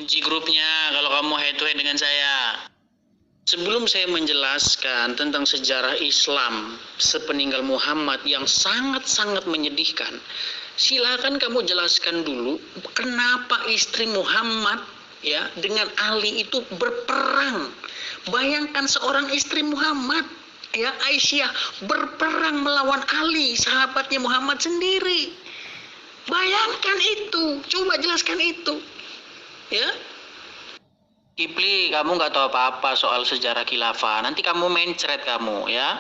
kunci grupnya kalau kamu head to head dengan saya. Sebelum saya menjelaskan tentang sejarah Islam sepeninggal Muhammad yang sangat-sangat menyedihkan, silakan kamu jelaskan dulu kenapa istri Muhammad ya dengan Ali itu berperang. Bayangkan seorang istri Muhammad ya, Aisyah, berperang melawan Ali, sahabatnya Muhammad sendiri. Bayangkan itu, coba jelaskan itu ya. Kipli, kamu nggak tahu apa-apa soal sejarah khilafah. Nanti kamu mencret kamu ya.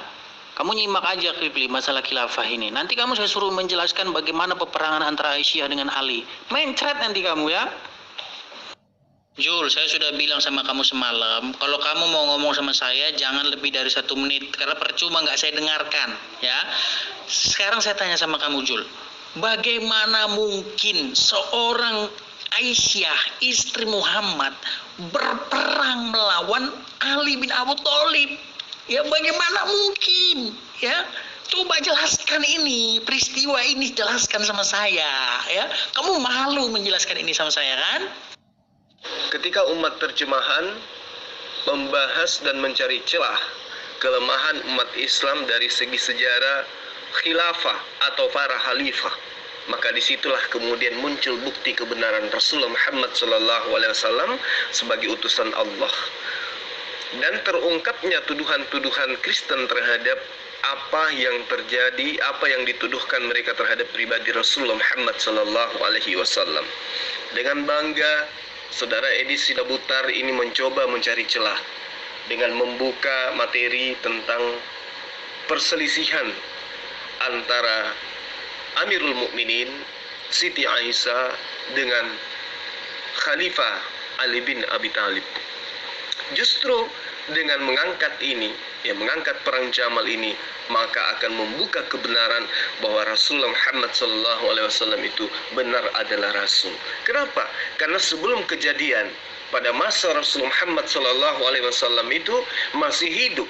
Kamu nyimak aja Kipli masalah khilafah ini. Nanti kamu saya suruh menjelaskan bagaimana peperangan antara Aisyah dengan Ali. Mencret nanti kamu ya. Jul, saya sudah bilang sama kamu semalam, kalau kamu mau ngomong sama saya jangan lebih dari 1 menit, karena percuma nggak saya dengarkan ya. Sekarang saya tanya sama kamu Jul, bagaimana mungkin seorang Aisyah, istri Muhammad, berperang melawan Ali bin Abi Thalib? Ya bagaimana mungkin? Ya, coba jelaskan ini, peristiwa ini jelaskan sama saya. Ya, kamu malu menjelaskan ini sama saya kan? Ketika umat terjemahan membahas dan mencari celah kelemahan umat Islam dari segi sejarah khilafah atau para khalifah, maka disitulah kemudian muncul bukti kebenaran Rasulullah Muhammad SAW sebagai utusan Allah, dan terungkapnya tuduhan-tuduhan Kristen terhadap apa yang terjadi, apa yang dituduhkan mereka terhadap pribadi Rasulullah Muhammad SAW. Dengan bangga, Saudara Edi Sidabutar ini mencoba mencari celah dengan membuka materi tentang perselisihan antara Amirul Mukminin Siti Aisyah dengan Khalifah Ali bin Abi Thalib. Justru dengan mengangkat ini, mengangkat perang Jamal ini, maka akan membuka kebenaran bahwa Rasulullah Muhammad SAW itu benar adalah Rasul. Kenapa? Karena sebelum kejadian pada masa Rasulullah Muhammad SAW itu masih hidup,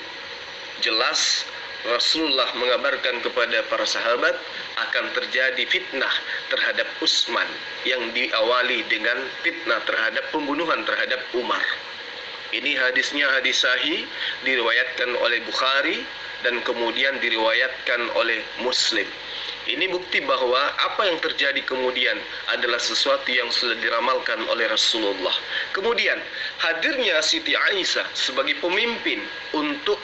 jelas Rasulullah mengabarkan kepada para sahabat akan terjadi fitnah terhadap Utsman yang diawali dengan fitnah terhadap pembunuhan terhadap Umar. Ini hadisnya hadis sahih, diriwayatkan oleh Bukhari dan kemudian diriwayatkan oleh Muslim. Ini bukti bahwa apa yang terjadi kemudian adalah sesuatu yang sudah diramalkan oleh Rasulullah. Kemudian hadirnya Siti Aisyah sebagai pemimpin untuk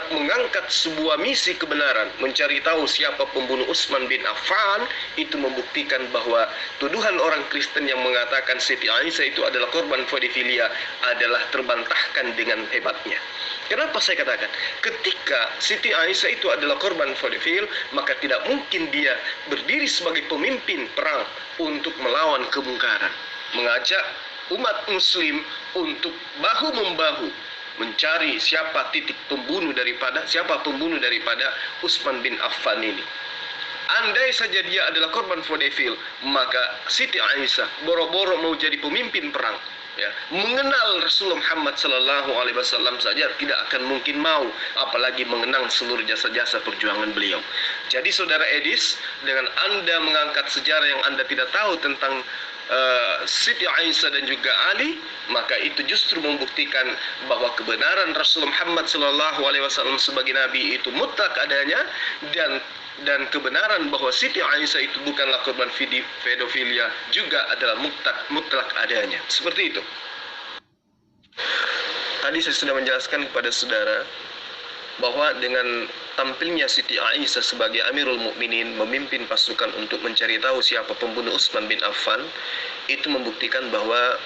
mengangkat sebuah misi kebenaran, mencari tahu siapa pembunuh Utsman bin Affan, itu membuktikan bahwa tuduhan orang Kristen yang mengatakan Siti Aisyah itu adalah korban pedofilia adalah terbantahkan dengan hebatnya. Kenapa saya katakan? Ketika Siti Aisyah itu adalah korban pedofil, maka tidak mungkin dia berdiri sebagai pemimpin perang untuk melawan kemungkaran. Mengajak umat muslim untuk bahu-membahu mencari siapa pembunuh daripada Utsman bin Affan ini. Andai saja dia adalah korban pedofil, maka Siti Aisyah boro-boro mau jadi pemimpin perang, mengenal Rasulullah Muhammad SAW saja tidak akan mungkin mau, apalagi mengenang seluruh jasa-jasa perjuangan beliau. Jadi saudara Edis, dengan Anda mengangkat sejarah yang Anda tidak tahu tentang Siti Aisyah dan juga Ali, maka itu justru membuktikan bahwa kebenaran Rasulullah Muhammad SAW sebagai Nabi itu mutlak adanya, dan kebenaran bahwa Siti Aisyah itu bukanlah korban pedofilia juga adalah mutlak adanya. Seperti itu. Tadi saya sudah menjelaskan kepada saudara bahwa dengan tampilnya Siti Aisyah sebagai Amirul Mukminin memimpin pasukan untuk mencari tahu siapa pembunuh Utsman bin Affan, itu membuktikan bahwa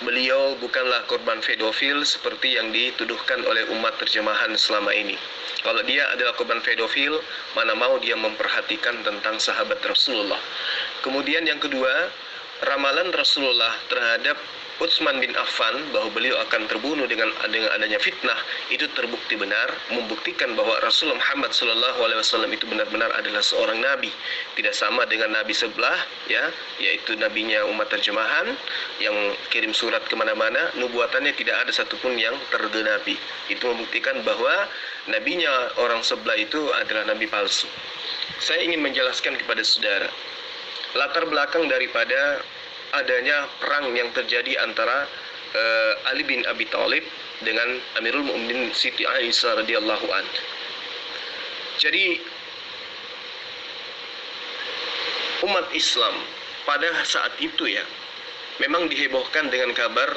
beliau bukanlah korban pedofil seperti yang dituduhkan oleh umat terjemahan selama ini. Kalau dia adalah korban pedofil, mana mau dia memperhatikan tentang sahabat Rasulullah. Kemudian yang kedua, ramalan Rasulullah terhadap Utsman bin Affan bahwa beliau akan terbunuh dengan adanya fitnah, itu terbukti benar, membuktikan bahwa Rasulullah Muhammad SAW itu benar-benar adalah seorang nabi, tidak sama dengan nabi sebelah, yaitu nabinya umat terjemahan yang kirim surat kemana-mana, nubuatannya tidak ada satupun yang tergenapi. Itu membuktikan bahwa nabinya orang sebelah itu adalah nabi palsu. Saya ingin menjelaskan kepada saudara latar belakang daripada adanya perang yang terjadi antara Ali bin Abi Thalib dengan Amirul Mukminin Siti Aisyah radhiyallahu an. Jadi umat Islam pada saat itu ya memang dihebohkan dengan kabar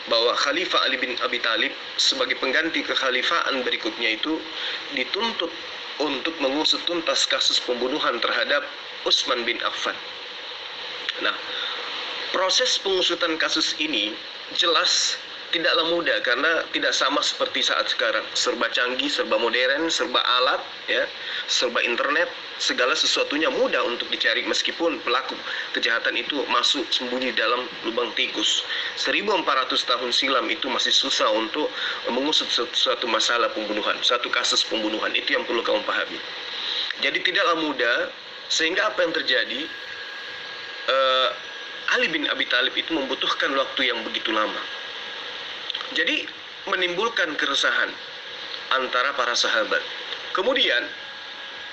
bahwa Khalifah Ali bin Abi Thalib sebagai pengganti kekhalifahan berikutnya itu dituntut untuk mengusut tuntas kasus pembunuhan terhadap Utsman bin Affan. Nah, proses pengusutan kasus ini jelas tidaklah mudah karena tidak sama seperti saat sekarang, serba canggih, serba modern, serba alat, ya, serba internet, segala sesuatunya mudah untuk dicari meskipun pelaku kejahatan itu masuk sembunyi dalam lubang tikus. 1400 tahun silam itu masih susah untuk mengusut suatu masalah pembunuhan, satu kasus pembunuhan, itu yang perlu kamu pahami. Jadi tidaklah mudah, sehingga apa yang terjadi, Ali bin Abi Thalib itu membutuhkan waktu yang begitu lama. Jadi menimbulkan keresahan antara para sahabat. Kemudian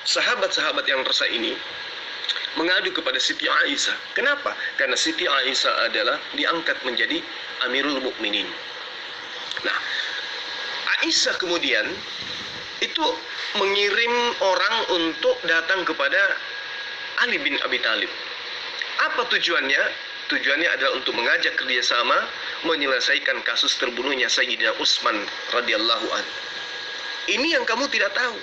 sahabat-sahabat yang resah ini mengadu kepada Siti Aisyah. Kenapa? Karena Siti Aisyah adalah diangkat menjadi Amirul Mukminin. Nah, Aisyah kemudian itu mengirim orang untuk datang kepada Ali bin Abi Thalib. Apa tujuannya? Tujuannya adalah untuk mengajak kerjasama menyelesaikan kasus terbunuhnya Sayyidina Utsman radhiyallahu an. Ini yang kamu tidak tahu.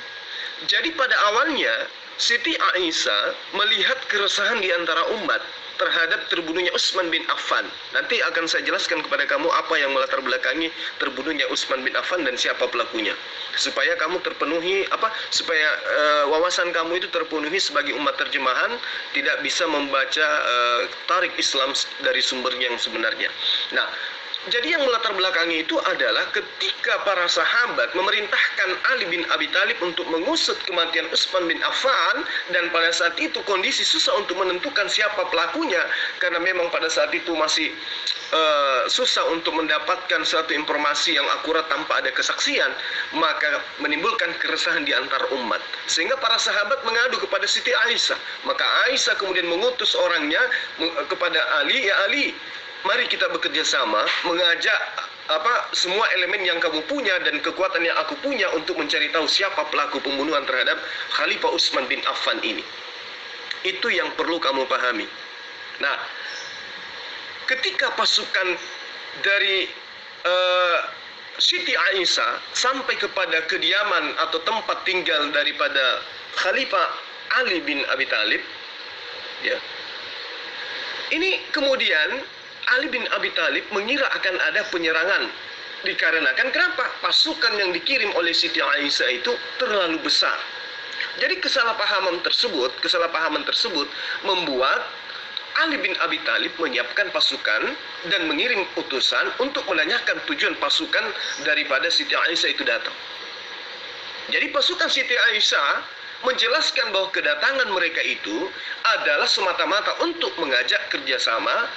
Jadi pada awalnya Siti Aisyah melihat keresahan di antara umat terhadap terbunuhnya Utsman bin Affan. Nanti akan saya jelaskan kepada kamu apa yang melatar belakangi terbunuhnya Utsman bin Affan dan siapa pelakunya. Supaya kamu terpenuhi supaya wawasan kamu itu terpenuhi sebagai umat terjemahan, tidak bisa membaca tarik Islam dari sumber yang sebenarnya. Nah, jadi yang melatar belakangi itu adalah ketika para sahabat memerintahkan Ali bin Abi Thalib untuk mengusut kematian Utsman bin Affan, dan pada saat itu kondisi susah untuk menentukan siapa pelakunya karena memang pada saat itu masih susah untuk mendapatkan suatu informasi yang akurat tanpa ada kesaksian, maka menimbulkan keresahan di antar umat. Sehingga para sahabat mengadu kepada Siti Aisyah. Maka Aisyah kemudian mengutus orangnya kepada Ali, ya Ali, mari kita bekerja sama, mengajak semua elemen yang kamu punya dan kekuatan yang aku punya untuk mencari tahu siapa pelaku pembunuhan terhadap Khalifah Utsman bin Affan ini. Itu yang perlu kamu pahami. Nah, ketika pasukan dari Siti Aisyah sampai kepada kediaman atau tempat tinggal daripada Khalifah Ali bin Abi Thalib, ya, ini kemudian Ali bin Abi Thalib mengira akan ada penyerangan. Dikarenakan kenapa? Pasukan yang dikirim oleh Siti Aisyah itu terlalu besar. Jadi kesalahpahaman tersebut membuat Ali bin Abi Thalib menyiapkan pasukan dan mengirim utusan untuk menanyakan tujuan pasukan daripada Siti Aisyah itu datang. Jadi pasukan Siti Aisyah menjelaskan bahwa kedatangan mereka itu adalah semata-mata untuk mengajak kerjasama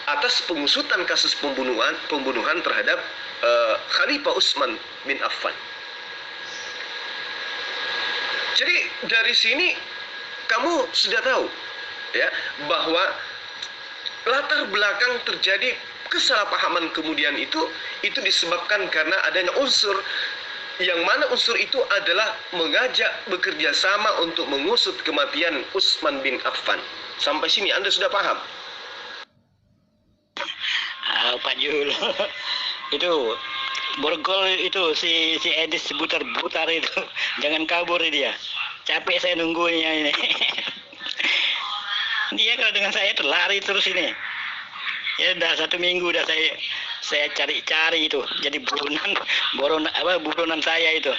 atas pengusutan kasus pembunuhan terhadap Khalifah Utsman bin Affan. Jadi dari sini kamu sudah tahu, ya, bahwa latar belakang terjadi kesalahpahaman kemudian itu disebabkan karena adanya unsur yang mana unsur itu adalah mengajak bekerja sama untuk mengusut kematian Utsman bin Affan. Sampai sini Anda sudah paham? Pak Jul itu borgol itu si Edis butar itu, jangan kabur dia, capek saya nunggunya ini. Dia kalau dengan saya terlari terus ini, ya udah 1 minggu udah saya cari itu, jadi buronan saya itu.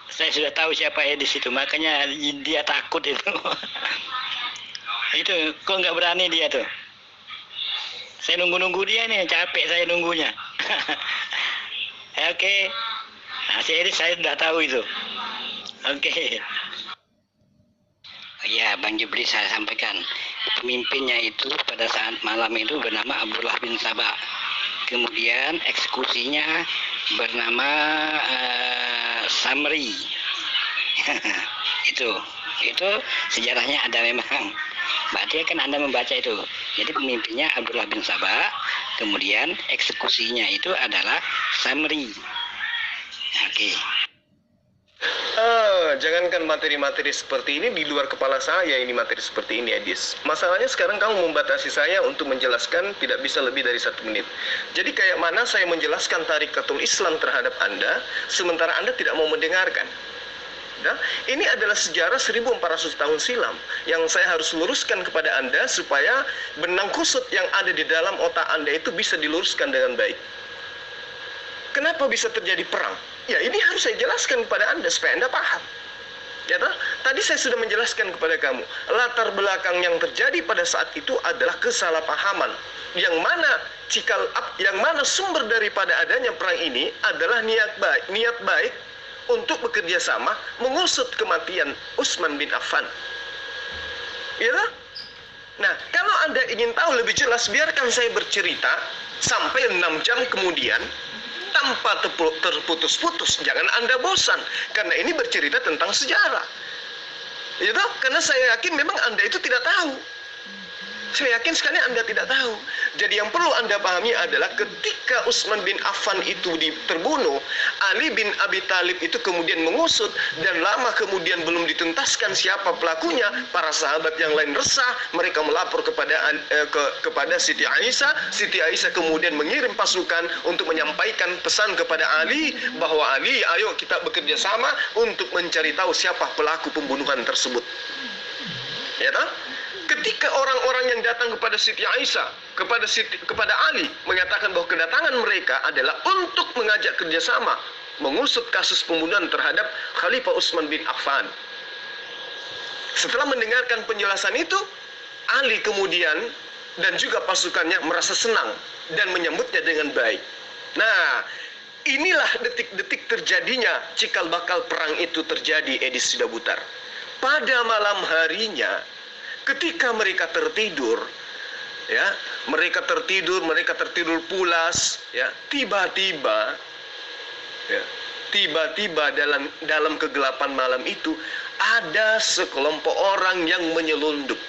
Saya sudah tahu siapa Edis itu, makanya dia takut itu. Itu kok nggak berani dia tuh. Saya nunggu dia nih, capek saya nunggunya. Oke. Nah, si Edis saya sudah tahu itu. Oke. Ya, Bang Jibri saya sampaikan. Pemimpinnya itu pada saat malam itu bernama Abdullah bin Sabah. Kemudian eksekusinya bernama Samri. Itu sejarahnya ada memang. Berarti kan Anda membaca itu. Jadi pemimpinnya Abdullah bin Sabah, kemudian eksekusinya itu adalah Samri. Oke. Jangankan materi-materi seperti ini di luar kepala saya, ini materi seperti ini, Edis. Masalahnya sekarang kamu membatasi saya untuk menjelaskan tidak bisa lebih dari 1 menit. Jadi kayak mana saya menjelaskan tarikatul Islam terhadap Anda, sementara Anda tidak mau mendengarkan. Nah, ini adalah sejarah 1400 tahun silam yang saya harus luruskan kepada Anda supaya benang kusut yang ada di dalam otak Anda itu bisa diluruskan dengan baik. Kenapa bisa terjadi perang? Ya, ini harus saya jelaskan kepada Anda supaya Anda paham. Ya, tadi saya sudah menjelaskan kepada kamu, latar belakang yang terjadi pada saat itu adalah kesalahpahaman. Yang mana sumber daripada adanya perang ini adalah niat baik untuk bekerja sama mengusut kematian Utsman bin Affan. Ya, nah, kalau Anda ingin tahu lebih jelas, biarkan saya bercerita sampai 6 jam kemudian tanpa terputus-putus. Jangan Anda bosan, karena ini bercerita tentang sejarah. Ya, karena saya yakin memang Anda itu tidak tahu. Saya yakin sekali Anda tidak tahu. Jadi yang perlu Anda pahami adalah ketika Utsman bin Affan itu terbunuh, Ali bin Abi Thalib itu kemudian mengusut, dan lama kemudian belum dituntaskan siapa pelakunya. Para sahabat yang lain resah, mereka melapor kepada Siti Aisyah. Siti Aisyah kemudian mengirim pasukan untuk menyampaikan pesan kepada Ali bahwa Ali, ayo kita bekerja sama untuk mencari tahu siapa pelaku pembunuhan tersebut. Ya, ketika orang-orang yang datang kepada Siti Aisyah, kepada Ali, mengatakan bahwa kedatangan mereka adalah untuk mengajak kerjasama mengusut kasus pembunuhan terhadap Khalifah Utsman bin Affan. Setelah mendengarkan penjelasan itu, Ali kemudian dan juga pasukannya merasa senang dan menyambutnya dengan baik. Nah, inilah detik-detik terjadinya cikal bakal perang itu terjadi, Edis Sidabutar. Pada malam harinya, ketika mereka tertidur, ya, mereka tertidur pulas, ya, tiba-tiba dalam kegelapan malam itu ada sekelompok orang yang menyelundup.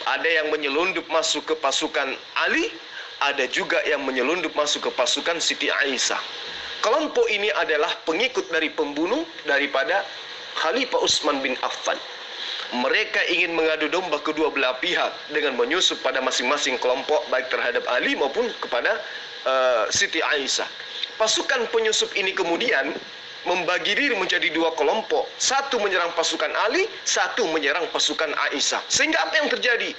Ada yang menyelundup masuk ke pasukan Ali, ada juga yang menyelundup masuk ke pasukan Siti Aisyah. Kelompok ini adalah pengikut dari pembunuh daripada Khalifah Utsman bin Affan. Mereka ingin mengadu domba kedua belah pihak dengan menyusup pada masing-masing kelompok, baik terhadap Ali maupun kepada Siti Aisyah. Pasukan penyusup ini kemudian membagi diri menjadi 2 kelompok. Satu menyerang pasukan Ali, satu menyerang pasukan Aisyah. Sehingga apa yang terjadi?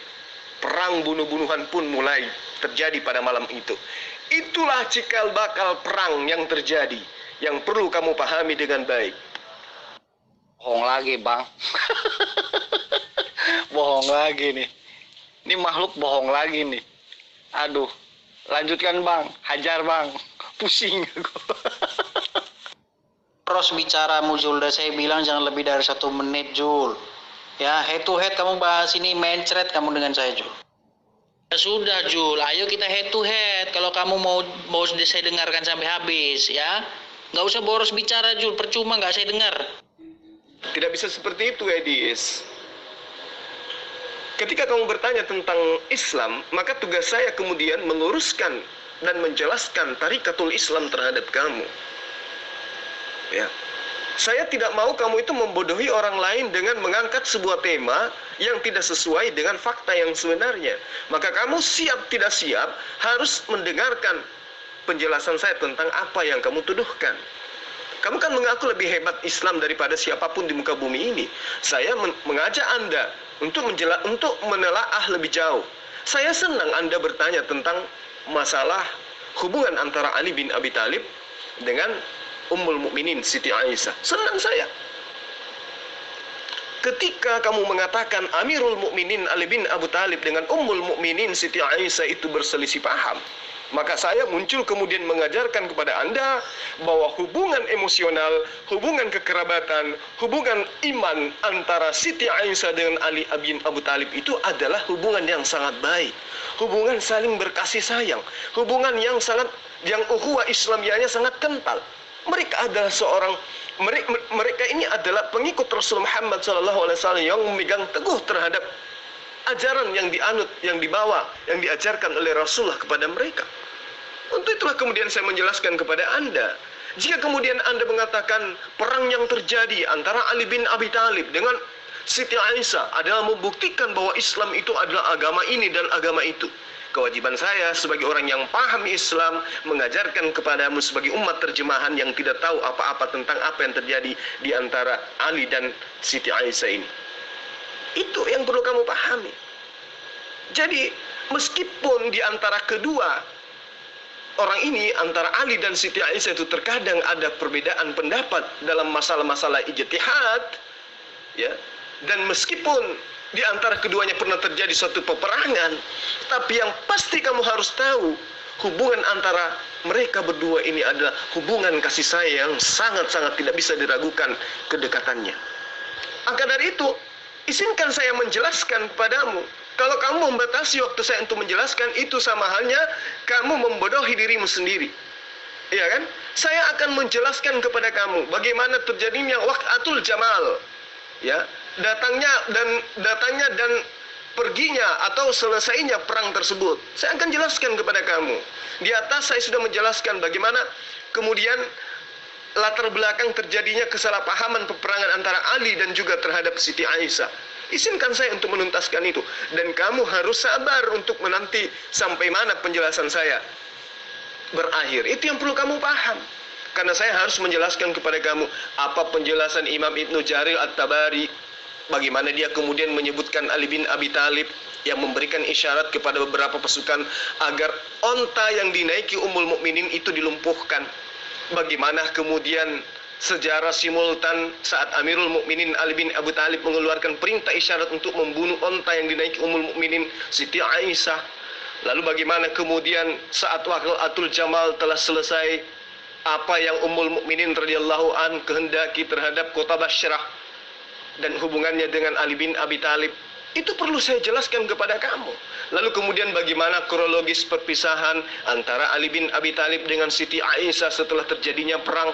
Perang bunuh-bunuhan pun mulai terjadi pada malam itu. Itulah cikal bakal perang yang terjadi, yang perlu kamu pahami dengan baik. Bohong lagi, Bang. Bohong lagi nih. Ini makhluk bohong lagi nih. Aduh. Lanjutkan, Bang. Hajar, Bang. Pusing aku. Terus bicara Jul, udah saya bilang jangan lebih dari 1 menit, Jul. Ya, head to head kamu bahas ini, mencret kamu dengan saya, Jul. Ya sudah, Jul, ayo kita head to head. Kalau kamu mau saya dengarkan sampai habis, ya. Nggak usah boros bicara, Jul, percuma nggak saya dengar. Tidak bisa seperti itu, Edis. Ketika kamu bertanya tentang Islam, maka tugas saya kemudian meluruskan dan menjelaskan tarikatul Islam terhadap kamu. Ya. Saya tidak mau kamu itu membodohi orang lain dengan mengangkat sebuah tema yang tidak sesuai dengan fakta yang sebenarnya. Maka kamu siap tidak siap harus mendengarkan penjelasan saya tentang apa yang kamu tuduhkan. Kamu kan mengaku lebih hebat Islam daripada siapapun di muka bumi ini. Saya mengajak Anda untuk menelaah lebih jauh. Saya senang Anda bertanya tentang masalah hubungan antara Ali bin Abi Thalib dengan Ummul Mukminin Siti Aisyah. Senang saya. Ketika kamu mengatakan Amirul Mukminin Ali bin Abi Thalib dengan Ummul Mukminin Siti Aisyah itu berselisih paham, maka saya muncul kemudian mengajarkan kepada Anda bahwa hubungan emosional, hubungan kekerabatan, hubungan iman antara Siti Aisyah dengan Ali bin Abi Thalib itu adalah hubungan yang sangat baik. Hubungan saling berkasih sayang. Hubungan yang ukhuwah Islamiyahnya sangat kental. Mereka adalah mereka ini adalah pengikut Rasul Muhammad SAW yang memegang teguh terhadap ajaran yang dianut, yang dibawa, yang diajarkan oleh Rasulullah kepada mereka. Untuk itulah kemudian saya menjelaskan kepada Anda, jika kemudian Anda mengatakan perang yang terjadi antara Ali bin Abi Thalib dengan Siti Aisyah adalah membuktikan bahwa Islam itu adalah agama ini dan agama itu, kewajiban saya sebagai orang yang paham Islam mengajarkan kepadamu sebagai umat terjemahan yang tidak tahu apa-apa tentang apa yang terjadi di antara Ali dan Siti Aisyah ini. Itu yang perlu kamu pahami. Jadi meskipun di antara kedua orang ini, antara Ali dan Siti Aisyah itu terkadang ada perbedaan pendapat dalam masalah-masalah ijtihad, ya, dan meskipun di antara keduanya pernah terjadi suatu peperangan, tapi yang pasti kamu harus tahu, hubungan antara mereka berdua ini adalah hubungan kasih sayang sangat-sangat tidak bisa diragukan kedekatannya. Maka dari itu, izinkan saya menjelaskan kepadamu. Kalau kamu membatasi waktu saya untuk menjelaskan, itu sama halnya kamu membodohi dirimu sendiri. Iya kan? Saya akan menjelaskan kepada kamu bagaimana terjadinya waqatul jamal. Ya, datangnya dan perginya atau selesainya perang tersebut. Saya akan jelaskan kepada kamu. Di atas saya sudah menjelaskan bagaimana kemudian latar belakang terjadinya kesalahpahaman peperangan antara Ali dan juga terhadap Siti Aisyah. Izinkan saya untuk menuntaskan itu. Dan kamu harus sabar untuk menanti sampai mana penjelasan saya berakhir. Itu yang perlu kamu paham. Karena saya harus menjelaskan kepada kamu apa penjelasan Imam Ibnu Jarir At-Tabari, bagaimana dia kemudian menyebutkan Ali bin Abi Thalib yang memberikan isyarat kepada beberapa pasukan agar onta yang dinaiki Ummul Mukminin itu dilumpuhkan. Bagaimana kemudian sejarah simultan saat Amirul Mukminin Ali bin Abi Thalib mengeluarkan perintah isyarat untuk membunuh onta yang dinaiki Ummul Mukminin Siti Aisyah. Lalu bagaimana kemudian saat waqatul jamal telah selesai, apa yang Ummul Mukminin radhiyallahu an kehendaki terhadap kota Bashrah dan hubungannya dengan Ali bin Abi Thalib, itu perlu saya jelaskan kepada kamu. Lalu kemudian bagaimana kronologis perpisahan antara Ali bin Abi Thalib dengan Siti Aisyah setelah terjadinya perang.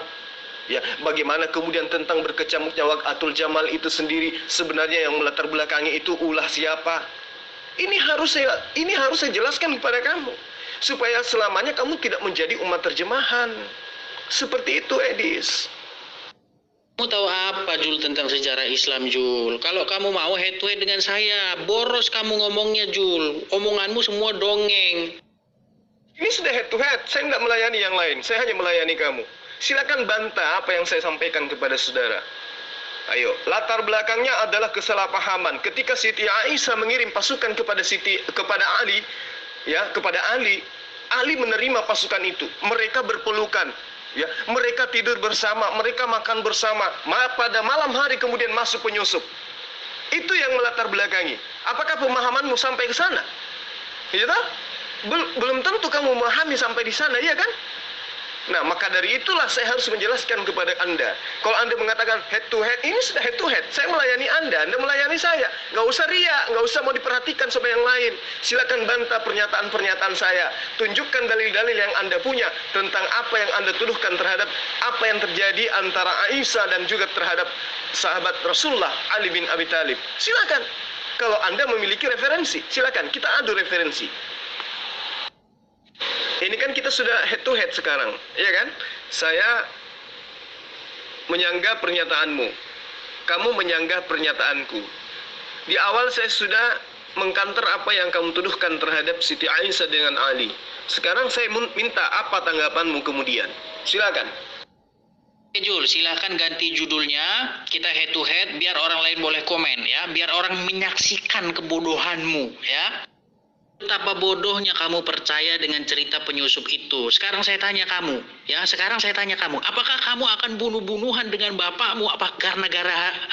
Ya, bagaimana kemudian tentang berkecamuknya waqatul jamal itu sendiri, sebenarnya yang melatar belakangi itu ulah siapa. Ini harus saya jelaskan kepada kamu supaya selamanya kamu tidak menjadi umat terjemahan. Seperti itu, Edis. Kamu tahu apa, Jul, tentang sejarah Islam, Jul? Kalau kamu mau head to head dengan saya, boros kamu ngomongnya, Jul. Omonganmu semua dongeng. Ini sudah head to head. Saya tidak melayani yang lain. Saya hanya melayani kamu. Silakan bantah apa yang saya sampaikan kepada saudara. Ayo, latar belakangnya adalah kesalahpahaman. Ketika Siti Aisyah mengirim pasukan kepada Ali, ya, kepada Ali menerima pasukan itu. Mereka berpelukan. Ya, mereka tidur bersama, mereka makan bersama. Pada malam hari kemudian masuk penyusup. Itu yang melatar belakangi. Apakah pemahamanmu sampai ke sana? Ya, belum tentu kamu memahami sampai di sana, iya kan? Nah, maka dari itulah saya harus menjelaskan kepada Anda. Kalau Anda mengatakan head to head, ini sudah head to head. Saya melayani Anda melayani saya. Nggak usah riak, nggak usah mau diperhatikan sama yang lain. Silakan bantah pernyataan-pernyataan saya. Tunjukkan dalil-dalil yang Anda punya tentang apa yang Anda tuduhkan terhadap apa yang terjadi antara Aisyah dan juga terhadap sahabat Rasulullah Ali bin Abi Thalib. Silakan. Kalau Anda memiliki referensi, silakan kita adu referensi. Ini kan kita sudah head to head sekarang, ya kan? Saya menyanggah pernyataanmu, kamu menyanggah pernyataanku. Di awal saya sudah mengkanter apa yang kamu tuduhkan terhadap Siti Aisyah dengan Ali. Sekarang saya minta apa tanggapanmu kemudian. Silakan. Jul, silakan ganti judulnya, kita head to head biar orang lain boleh komen, ya, biar orang menyaksikan kebodohanmu, ya. Betapa bodohnya kamu percaya dengan cerita penyusup itu. Sekarang saya tanya kamu, apakah kamu akan bunuh-bunuhan dengan bapakmu? Apa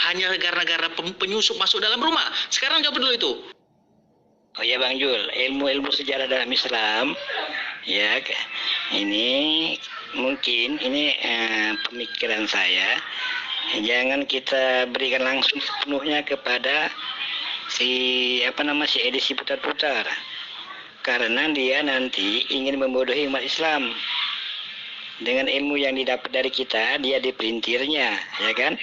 hanya gara-gara penyusup masuk dalam rumah? Sekarang jawab dulu itu. Oh ya Bang Jul, ilmu sejarah dalam Islam, ya, ini mungkin pemikiran saya. Jangan kita berikan langsung sepenuhnya kepada si edisi putar-putar, karena dia nanti ingin membodohi umat Islam. Dengan ilmu yang didapat dari kita, dia dipelintirnya, ya kan?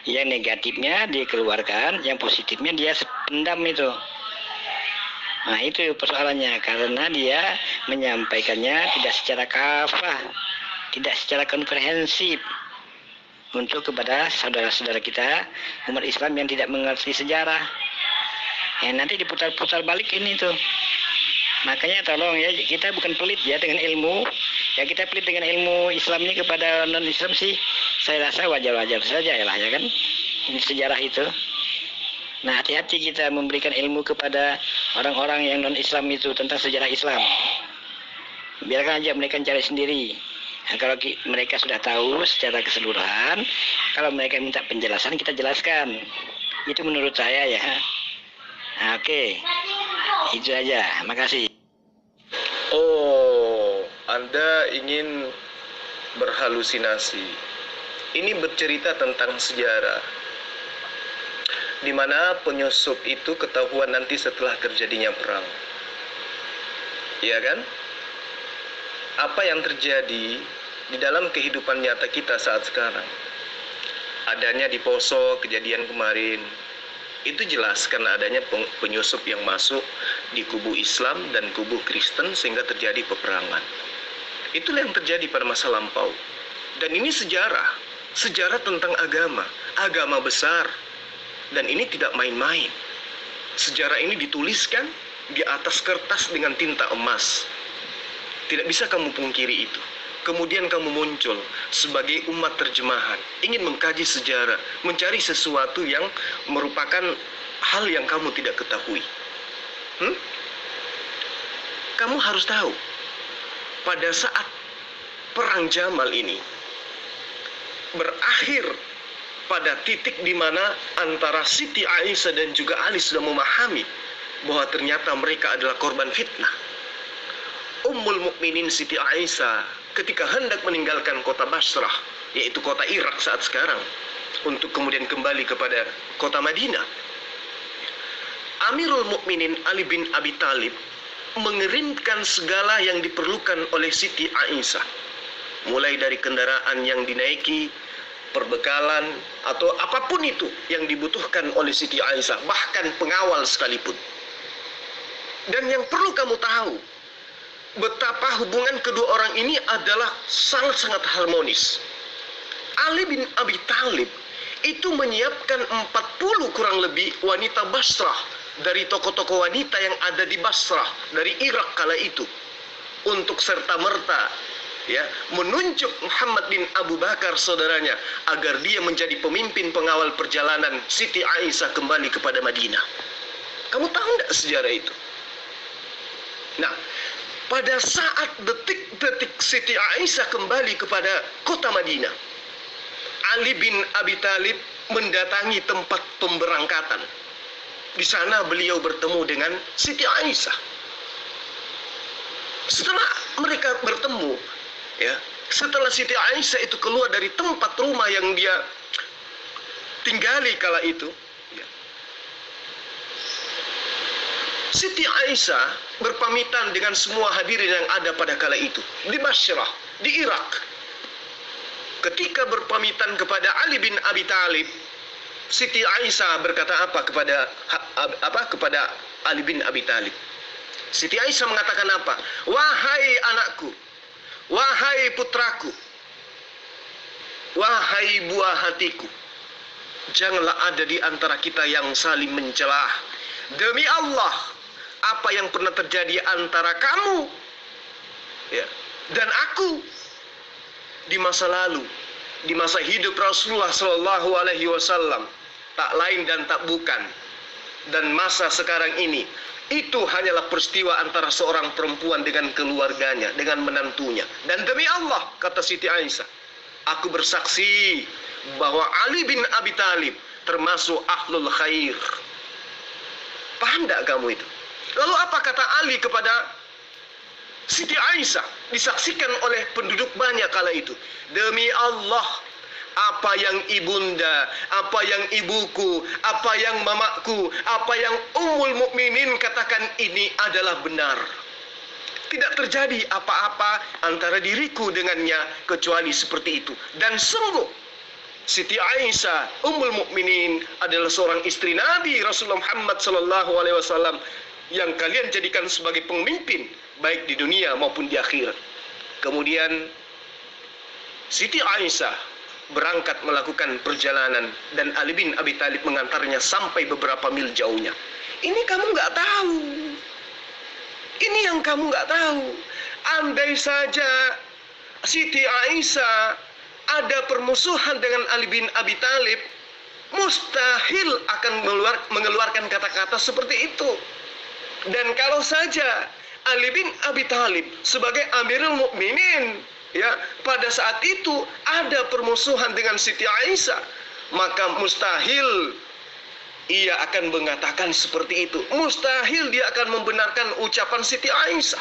Yang negatifnya dikeluarkan, yang positifnya dia pendam itu. Nah itu persoalannya, karena dia menyampaikannya tidak secara kafah, tidak secara komprehensif untuk kepada saudara-saudara kita umat Islam yang tidak mengerti sejarah. Ya nanti diputar-putar balik ini tuh. Makanya tolong ya, kita bukan pelit ya dengan ilmu. Ya kita pelit dengan ilmu Islam ini kepada non-Islam sih, saya rasa wajar-wajar saja ya lah ya kan. Ini sejarah itu. Nah hati-hati kita memberikan ilmu kepada orang-orang yang non-Islam itu tentang sejarah Islam. Biarkan aja mereka cari sendiri. Nah, kalau mereka sudah tahu secara keseluruhan, kalau mereka minta penjelasan kita jelaskan. Itu menurut saya ya. Nah, oke, itu aja. Makasih. Oh, Anda ingin berhalusinasi. Ini bercerita tentang sejarah, di mana penyusup itu ketahuan nanti setelah terjadinya perang. Iya kan? Apa yang terjadi di dalam kehidupan nyata kita saat sekarang? Adanya di Poso kejadian kemarin, itu jelas karena adanya penyusup yang masuk di kubu Islam dan kubu Kristen sehingga terjadi peperangan. Itulah yang terjadi pada masa lampau. Dan ini sejarah tentang agama besar. Dan ini tidak main-main. Sejarah ini dituliskan di atas kertas dengan tinta emas. Tidak bisa kamu pungkiri itu. Kemudian kamu muncul sebagai umat terjemahan, ingin mengkaji sejarah, mencari sesuatu yang merupakan hal yang kamu tidak ketahui. Kamu harus tahu, pada saat perang Jamal ini berakhir pada titik di mana antara Siti Aisyah dan juga Ali sudah memahami bahwa ternyata mereka adalah korban fitnah. Ummul Mukminin Siti Aisyah ketika hendak meninggalkan kota Basrah, yaitu kota Irak saat sekarang, untuk kemudian kembali kepada kota Madinah, Amirul Mukminin Ali bin Abi Thalib mengirimkan segala yang diperlukan oleh Siti Aisyah, mulai dari kendaraan yang dinaiki, perbekalan, atau apapun itu yang dibutuhkan oleh Siti Aisyah, bahkan pengawal sekalipun. Dan yang perlu kamu tahu, betapa hubungan kedua orang ini adalah sangat-sangat harmonis. Ali bin Abi Thalib itu menyiapkan 40 kurang lebih wanita Basrah dari tokoh-tokoh wanita yang ada di Basrah, dari Irak kala itu, untuk serta-merta ya menunjuk Muhammad bin Abu Bakar saudaranya agar dia menjadi pemimpin pengawal perjalanan Siti Aisyah kembali kepada Madinah. Kamu tahu tidak sejarah itu? Nah, pada saat detik-detik Siti Aisyah kembali kepada kota Madinah, Ali bin Abi Thalib mendatangi tempat pemberangkatan. Di sana beliau bertemu dengan Siti Aisyah. Setelah mereka bertemu, ya, setelah Siti Aisyah itu keluar dari tempat rumah yang dia tinggali kala itu, ya, Siti Aisyah berpamitan dengan semua hadirin yang ada pada kala itu di Basrah, di Irak. Ketika berpamitan kepada Ali bin Abi Thalib, Siti Aisyah berkata apa kepada Ali bin Abi Thalib? Siti Aisyah mengatakan apa? Wahai anakku, wahai putraku, wahai buah hatiku, janganlah ada di antara kita yang saling mencelah. Demi Allah, apa yang pernah terjadi antara kamu, ya, dan aku di masa lalu, di masa hidup Rasulullah Shallallahu Alaihi Wasallam, tak lain dan tak bukan, dan masa sekarang ini, itu hanyalah peristiwa antara seorang perempuan dengan keluarganya, dengan menantunya. Dan demi Allah, kata Siti Aisyah, aku bersaksi bahwa Ali bin Abi Thalib termasuk ahlul khair. Paham tak kamu itu? Lalu apa kata Ali kepada Siti Aisyah? Disaksikan oleh penduduk banyak kala itu. Demi Allah, apa yang ibunda, apa yang ibuku, apa yang mamaku, apa yang Ummul Mukminin katakan ini adalah benar. Tidak terjadi apa-apa antara diriku dengannya kecuali seperti itu. Dan sungguh Siti Aisyah Ummul Mukminin adalah seorang istri Nabi Rasulullah Muhammad sallallahu alaihi wasallam yang kalian jadikan sebagai pemimpin baik di dunia maupun di akhirat. Kemudian Siti Aisyah berangkat melakukan perjalanan dan Ali bin Abi Thalib mengantarnya sampai beberapa mil jauhnya. Ini kamu nggak tahu. Ini yang kamu nggak tahu. Andai saja Siti Aisyah ada permusuhan dengan Ali bin Abi Thalib, mustahil akan mengeluarkan kata-kata seperti itu. Dan kalau saja Ali bin Abi Thalib sebagai Amirul Mukminin, ya, pada saat itu ada permusuhan dengan Siti Aisyah, maka mustahil ia akan mengatakan seperti itu. Mustahil dia akan membenarkan ucapan Siti Aisyah.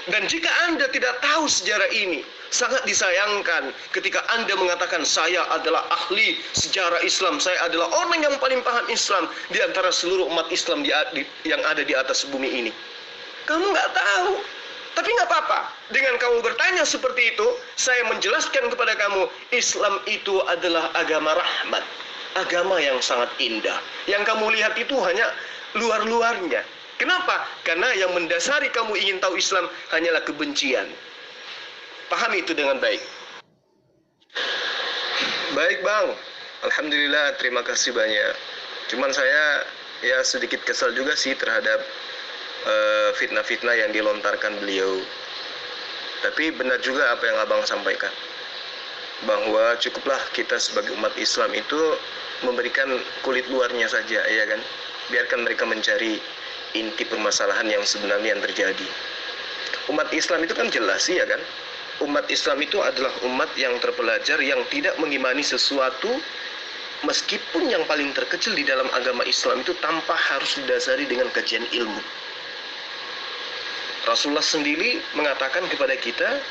Dan jika Anda tidak tahu sejarah ini, sangat disayangkan ketika Anda mengatakan saya adalah ahli sejarah Islam, saya adalah orang yang paling paham Islam di antara seluruh umat Islam yang ada di atas bumi ini. Kamu nggak tahu. Tapi nggak apa-apa. Dengan kamu bertanya seperti itu, saya menjelaskan kepada kamu, Islam itu adalah agama rahmat. Agama yang sangat indah. Yang kamu lihat itu hanya luar-luarnya. Kenapa? Karena yang mendasari kamu ingin tahu Islam hanyalah kebencian. Pahami itu dengan baik. Baik Bang, Alhamdulillah, terima kasih banyak. Cuman saya ya sedikit kesal juga sih terhadap fitnah-fitnah yang dilontarkan beliau. Tapi benar juga apa yang Abang sampaikan, bahwa cukuplah kita sebagai umat Islam itu memberikan kulit luarnya saja, ya kan? Biarkan mereka mencari inti permasalahan yang sebenarnya yang terjadi. Umat Islam itu kan jelas, ya kan? Umat Islam itu adalah umat yang terpelajar, yang tidak mengimani sesuatu meskipun yang paling terkecil di dalam agama Islam itu tanpa harus didasari dengan kajian ilmu. Rasulullah sendiri mengatakan kepada kita,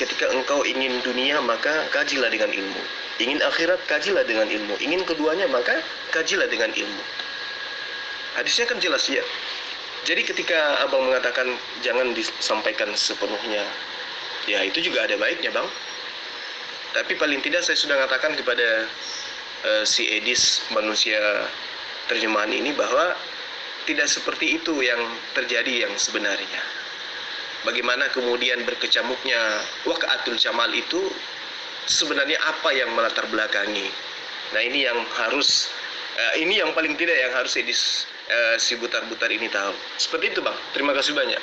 ketika engkau ingin dunia maka kajilah dengan ilmu, ingin akhirat kajilah dengan ilmu, ingin keduanya maka kajilah dengan ilmu. Hadisnya kan jelas, ya. Jadi ketika Abang mengatakan jangan disampaikan sepenuhnya, ya itu juga ada baiknya Bang. Tapi paling tidak saya sudah mengatakan kepada si Edis manusia terjemahan ini bahwa tidak seperti itu yang terjadi yang sebenarnya. Bagaimana kemudian berkecamuknya waqa'atul jamal itu sebenarnya apa yang melatar belakangi. Nah ini yang harus, ini yang paling tidak yang harus Edis si butar-butar ini tahu. Seperti itu Bang, terima kasih banyak.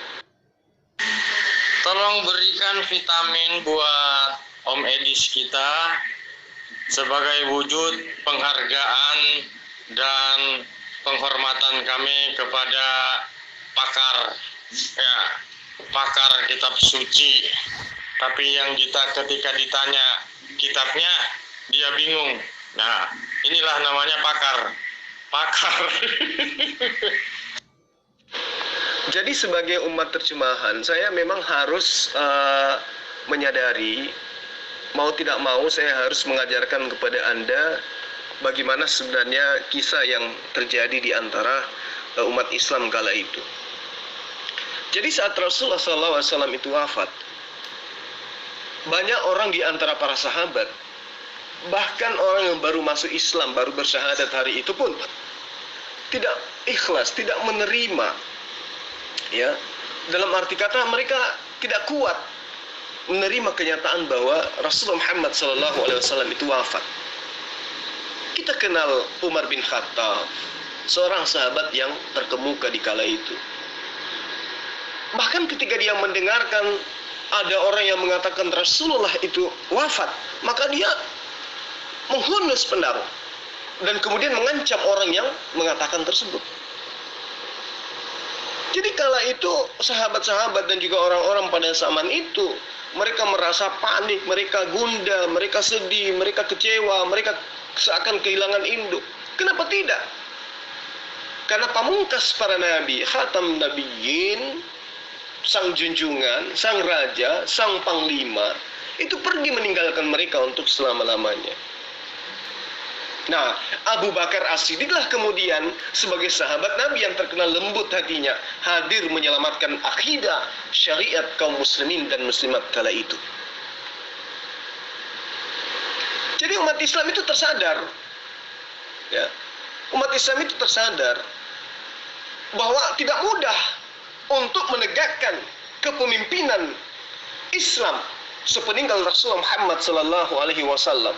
Tolong berikan vitamin buat Om Edis kita sebagai wujud penghargaan dan penghormatan kami kepada pakar, ya, pakar kitab suci. Tapi yang kita ketika ditanya kitabnya dia bingung. Nah, inilah namanya pakar. Jadi sebagai umat terjemahan, saya memang harus menyadari, mau tidak mau saya harus mengajarkan kepada Anda bagaimana sebenarnya kisah yang terjadi di antara umat Islam kala itu. Jadi saat Rasulullah SAW itu wafat, banyak orang di antara para sahabat, bahkan orang yang baru masuk Islam, baru bersyahadat hari itu pun tidak ikhlas, tidak menerima. Ya, dalam arti kata mereka tidak kuat menerima kenyataan bahwa Rasulullah Muhammad SAW itu wafat. Kita kenal Umar bin Khattab, seorang sahabat yang terkemuka di kala itu. Bahkan ketika dia mendengarkan ada orang yang mengatakan Rasulullah itu wafat, maka dia menghunus pedang dan kemudian mengancam orang yang mengatakan tersebut. Jadi kala itu sahabat-sahabat dan juga orang-orang pada zaman itu, mereka merasa panik, mereka gundah, mereka sedih, mereka kecewa, mereka seakan kehilangan induk. Kenapa tidak? Karena pamungkas para nabi, khatam nabiyyin, sang junjungan, sang raja, sang panglima, itu pergi meninggalkan mereka untuk selama-lamanya. Nah, Abu Bakar As-Siddiqlah kemudian sebagai sahabat Nabi yang terkenal lembut hatinya, hadir menyelamatkan akidah syariat kaum muslimin dan muslimat kala itu. Jadi umat Islam itu tersadar, ya, umat Islam itu tersadar bahwa tidak mudah untuk menegakkan kepemimpinan Islam sepeninggal Rasulullah Muhammad sallallahu alaihi wasallam.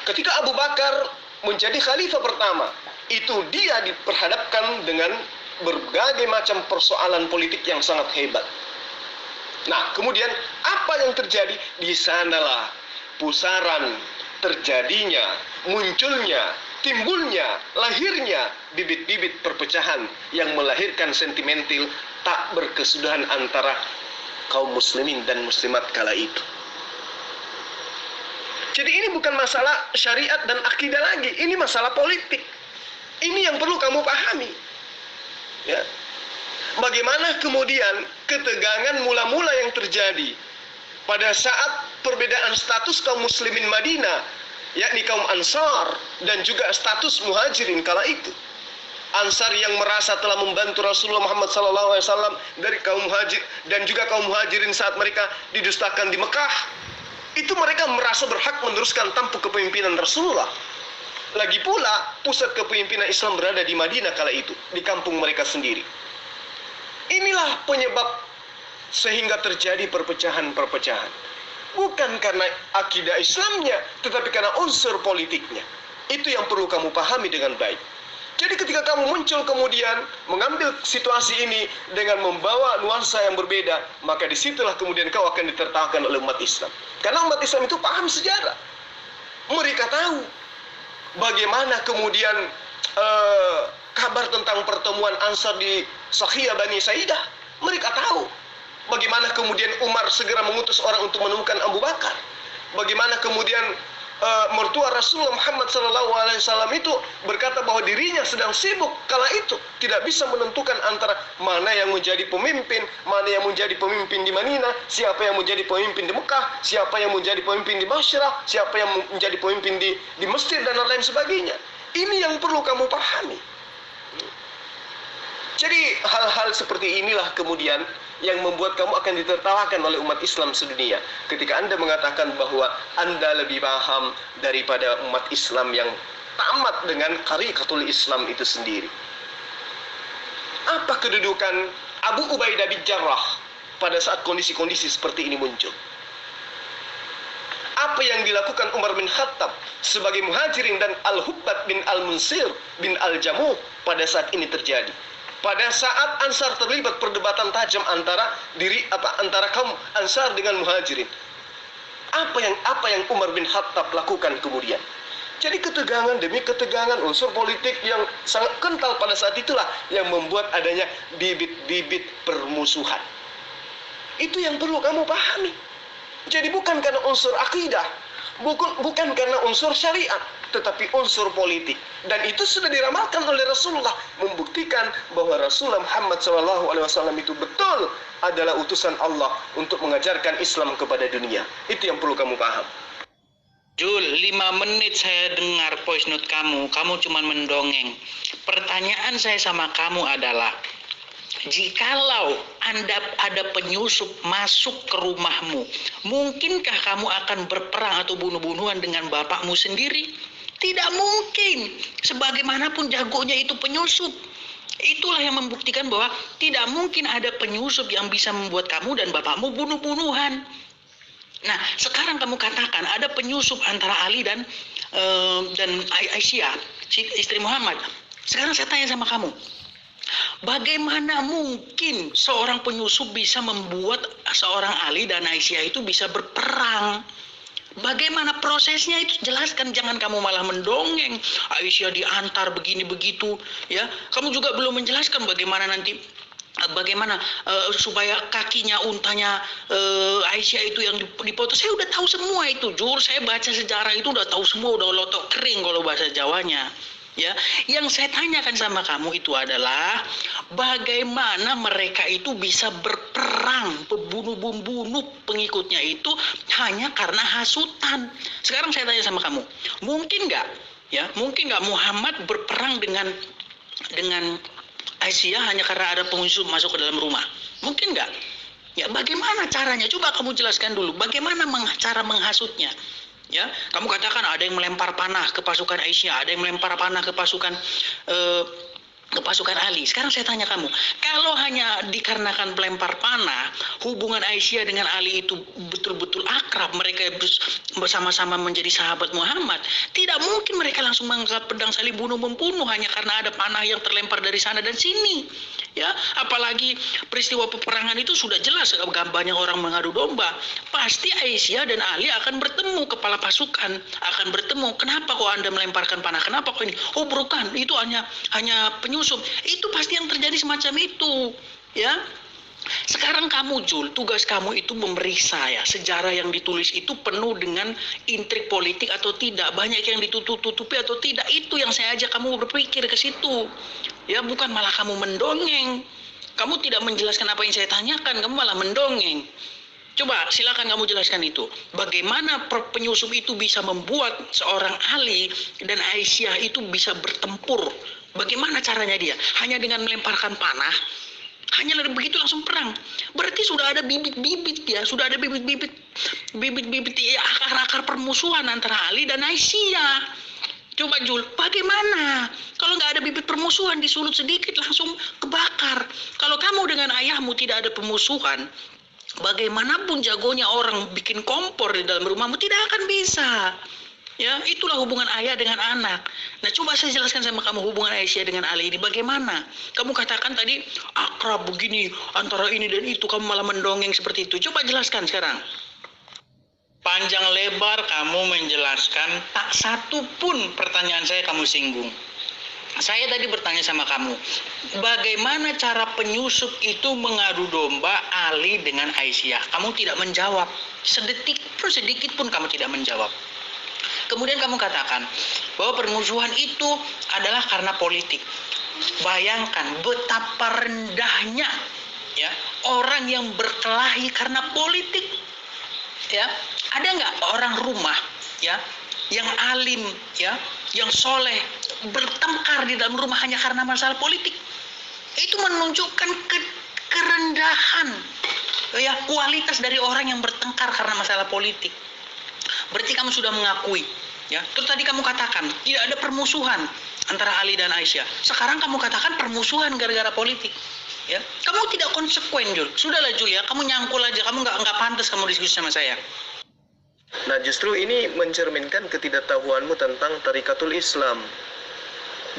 Ketika Abu Bakar menjadi khalifah pertama, itu dia diperhadapkan dengan berbagai macam persoalan politik yang sangat hebat. Nah, kemudian apa yang terjadi? Di sanalah pusaran terjadinya, munculnya, timbulnya, lahirnya bibit-bibit perpecahan yang melahirkan sentimental tak berkesudahan antara kaum muslimin dan muslimat kala itu. Jadi ini bukan masalah syariat dan akidah lagi, ini masalah politik. Ini yang perlu kamu pahami. Ya. Bagaimana kemudian ketegangan mula-mula yang terjadi pada saat perbedaan status kaum muslimin Madinah, yakni kaum Ansar dan juga status muhajirin kala itu. Ansar yang merasa telah membantu Rasulullah Muhammad SAW dari kaum muhajir dan juga kaum muhajirin saat mereka didustakan di Mekah, itu mereka merasa berhak meneruskan tampuk kepemimpinan Rasulullah. Lagi pula pusat kepemimpinan Islam berada di Madinah kala itu, di kampung mereka sendiri. Inilah penyebab sehingga terjadi perpecahan-perpecahan. Bukan karena akidah Islamnya, tetapi karena unsur politiknya. Itu yang perlu kamu pahami dengan baik. Jadi ketika kamu muncul kemudian mengambil situasi ini dengan membawa nuansa yang berbeda, maka disitulah kemudian kau akan ditertawakan oleh umat Islam. Karena umat Islam itu paham sejarah. Mereka tahu bagaimana kemudian kabar tentang pertemuan Ansar di Sakhiyah Bani Saidah. Mereka tahu bagaimana kemudian Umar segera mengutus orang untuk menemukan Abu Bakar. Bagaimana kemudian mertua Rasulullah Muhammad SAW itu berkata bahwa dirinya sedang sibuk kala itu, tidak bisa menentukan antara mana yang menjadi pemimpin, mana yang menjadi pemimpin di Madinah, siapa yang menjadi pemimpin di Mekah, siapa yang menjadi pemimpin di Bashrah, siapa yang menjadi pemimpin di Mesir dan lain sebagainya. Ini yang perlu kamu pahami. Jadi hal-hal seperti inilah kemudian yang membuat kamu akan ditertawakan oleh umat Islam sedunia ketika Anda mengatakan bahwa Anda lebih paham daripada umat Islam yang tamat dengan karikatul Islam itu sendiri. Apa kedudukan Abu Ubaidah bin Jarrah pada saat kondisi-kondisi seperti ini muncul? Apa yang dilakukan Umar bin Khattab sebagai muhajirin dan Al-Hubbat bin Al-Munsir bin Al-Jamuh pada saat ini terjadi? Pada saat Ansar terlibat perdebatan tajam antara kaum Ansar dengan muhajirin. Apa yang Umar bin Khattab lakukan kemudian? Jadi ketegangan demi ketegangan, unsur politik yang sangat kental pada saat itulah yang membuat adanya bibit-bibit permusuhan. Itu yang perlu kamu pahami. Jadi bukan karena unsur akidah, bukan karena unsur syariat, tetapi unsur politik. Dan itu sudah diramalkan oleh Rasulullah, membuktikan bahwa Rasulullah Muhammad SAW itu betul adalah utusan Allah untuk mengajarkan Islam kepada dunia. Itu yang perlu kamu paham. Jul, 5 menit saya dengar voice note kamu cuma mendongeng. Pertanyaan saya sama kamu adalah, jikalau Anda ada penyusup masuk ke rumahmu, mungkinkah kamu akan berperang atau bunuh-bunuhan dengan bapakmu sendiri? Tidak mungkin. Sebagaimanapun jagonya itu penyusup. Itulah yang membuktikan bahwa tidak mungkin ada penyusup yang bisa membuat kamu dan bapakmu bunuh-bunuhan. Nah, sekarang kamu katakan ada penyusup antara Ali dan Aisyah, istri Muhammad. Sekarang saya tanya sama kamu, bagaimana mungkin seorang penyusup bisa membuat seorang Ali dan Aisyah itu bisa berperang? Bagaimana prosesnya itu jelaskan, jangan kamu malah mendongeng. Aisyah diantar begini begitu, ya. Kamu juga belum menjelaskan bagaimana nanti supaya kakinya untanya Aisyah itu yang dipotong. Saya udah tahu semua itu, Jur. Saya baca sejarah itu udah tahu semua, udah lotok kering kalau bahasa Jawanya. Ya, yang saya tanyakan sama kamu itu adalah bagaimana mereka itu bisa berperang, membunuh pengikutnya itu hanya karena hasutan. Sekarang saya tanya sama kamu, mungkin nggak Muhammad berperang dengan Aisyah hanya karena ada penyusup masuk ke dalam rumah? Mungkin nggak? Ya, bagaimana caranya? Coba kamu jelaskan dulu. Bagaimana cara menghasutnya? Ya, kamu katakan ada yang melempar panah ke pasukan Aisyah, ada yang melempar panah ke pasukan ke pasukan Ali. Sekarang saya tanya kamu, kalau hanya dikarenakan pelempar panah, hubungan Aisyah dengan Ali itu betul-betul akrab, mereka bersama-sama menjadi sahabat Muhammad, tidak mungkin mereka langsung mengangkat pedang saling bunuh-membunuh hanya karena ada panah yang terlempar dari sana dan sini. Ya, apalagi peristiwa peperangan itu sudah jelas, banyak orang mengadu domba. Pasti Aisyah dan Ali akan bertemu, kepala pasukan akan bertemu. Kenapa kok Anda melemparkan panah? Kenapa kok ini? Oh, bukan, itu hanya penyusup. Itu pasti yang terjadi semacam itu, ya. Sekarang kamu, Jul, tugas kamu itu memeriksa ya, sejarah yang ditulis itu penuh dengan intrik politik atau tidak, banyak yang ditutup-tutupi atau tidak. Itu yang saya ajak kamu berpikir ke situ. Ya, bukan malah kamu mendongeng. Kamu tidak menjelaskan apa yang saya tanyakan, kamu malah mendongeng. Coba silakan kamu jelaskan itu. Bagaimana penyusup itu bisa membuat seorang Ali dan Aisyah itu bisa bertempur? Bagaimana caranya dia? Hanya dengan melemparkan panah, hanya begitu langsung perang. Berarti sudah ada bibit-bibit ya, sudah ada bibit-bibit ya, akar-akar permusuhan antara Ali dan Aisyah. Coba Jul, bagaimana? Kalau nggak ada bibit permusuhan, disulut sedikit langsung kebakar. Kalau kamu dengan ayahmu tidak ada permusuhan, bagaimanapun jagonya orang bikin kompor di dalam rumahmu tidak akan bisa. Ya, itulah hubungan ayah dengan anak. Nah, coba saya jelaskan sama kamu hubungan Aisyah dengan Ali ini bagaimana. Kamu katakan tadi akrab begini antara ini dan itu, kamu malah mendongeng seperti itu. Coba jelaskan sekarang. Panjang lebar kamu menjelaskan, tak satu pun pertanyaan saya kamu singgung. Saya tadi bertanya sama kamu, bagaimana cara penyusup itu mengadu domba Ali dengan Aisyah? Kamu tidak menjawab. Sedikit pun kamu tidak menjawab. Kemudian kamu katakan bahwa permusuhan itu adalah karena politik. Bayangkan betapa rendahnya ya orang yang berkelahi karena politik. Ya, ada nggak orang rumah ya yang alim ya, yang soleh bertengkar di dalam rumah hanya karena masalah politik? Itu menunjukkan kerendahan ya kualitas dari orang yang bertengkar karena masalah politik. Berarti kamu sudah mengakui ya. Terus tadi kamu katakan tidak ada permusuhan antara Ali dan Aisyah. Sekarang kamu katakan permusuhan gara-gara politik. Ya, kamu tidak konsekuen, Jul. Sudahlah, Jul ya, kamu nyangkul aja. Kamu nggak pantas kamu diskusi sama saya. Nah, justru ini mencerminkan ketidaktahuanmu tentang tarikatul Islam.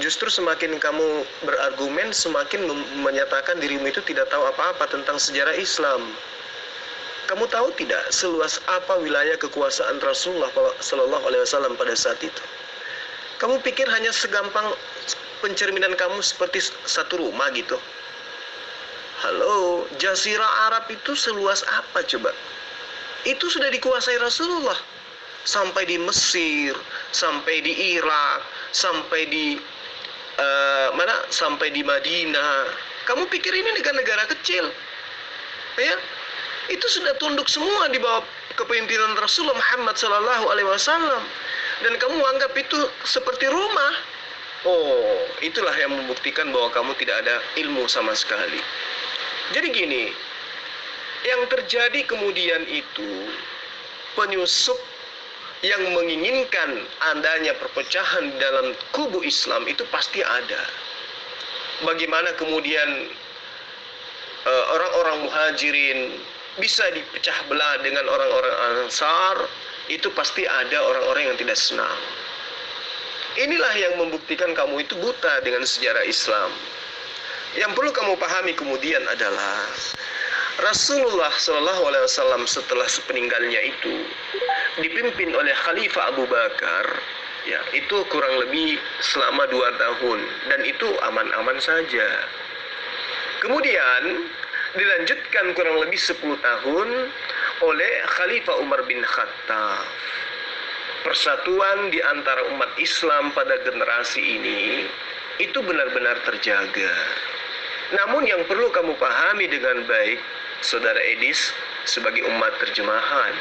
Justru semakin kamu berargumen, semakin menyatakan dirimu itu tidak tahu apa-apa tentang sejarah Islam. Kamu tahu tidak seluas apa wilayah kekuasaan Rasulullah Sallallahu Alaihi Wasallam pada saat itu? Kamu pikir hanya segampang pencerminan kamu seperti satu rumah gitu? Halo, Jazirah Arab itu seluas apa coba? Itu sudah dikuasai Rasulullah. Sampai di Mesir, sampai di Irak, sampai di sampai di Madinah. Kamu pikir ini negara-negara kecil? Ya? Itu sudah tunduk semua di bawah kepemimpinan Rasulullah Muhammad Sallallahu Alaihi Wasallam, dan kamu anggap itu seperti rumah. Oh, itulah yang membuktikan bahwa kamu tidak ada ilmu sama sekali. Jadi gini, yang terjadi kemudian itu penyusup yang menginginkan adanya perpecahan dalam kubu Islam itu pasti ada. Bagaimana kemudian orang-orang muhajirin bisa dipecah belah dengan orang-orang Ansar, itu pasti ada orang-orang yang tidak senang. Inilah yang membuktikan kamu itu buta dengan sejarah Islam. Yang perlu kamu pahami kemudian adalah Rasulullah SAW setelah sepeninggalnya itu dipimpin oleh Khalifah Abu Bakar, ya, itu kurang lebih selama 2 tahun, dan itu aman-aman saja. Kemudian dilanjutkan kurang lebih 10 tahun oleh Khalifah Umar bin Khattab. Persatuan di antara umat Islam pada generasi ini itu benar-benar terjaga. Namun yang perlu kamu pahami dengan baik, Saudara Edis, sebagai umat terjemahan,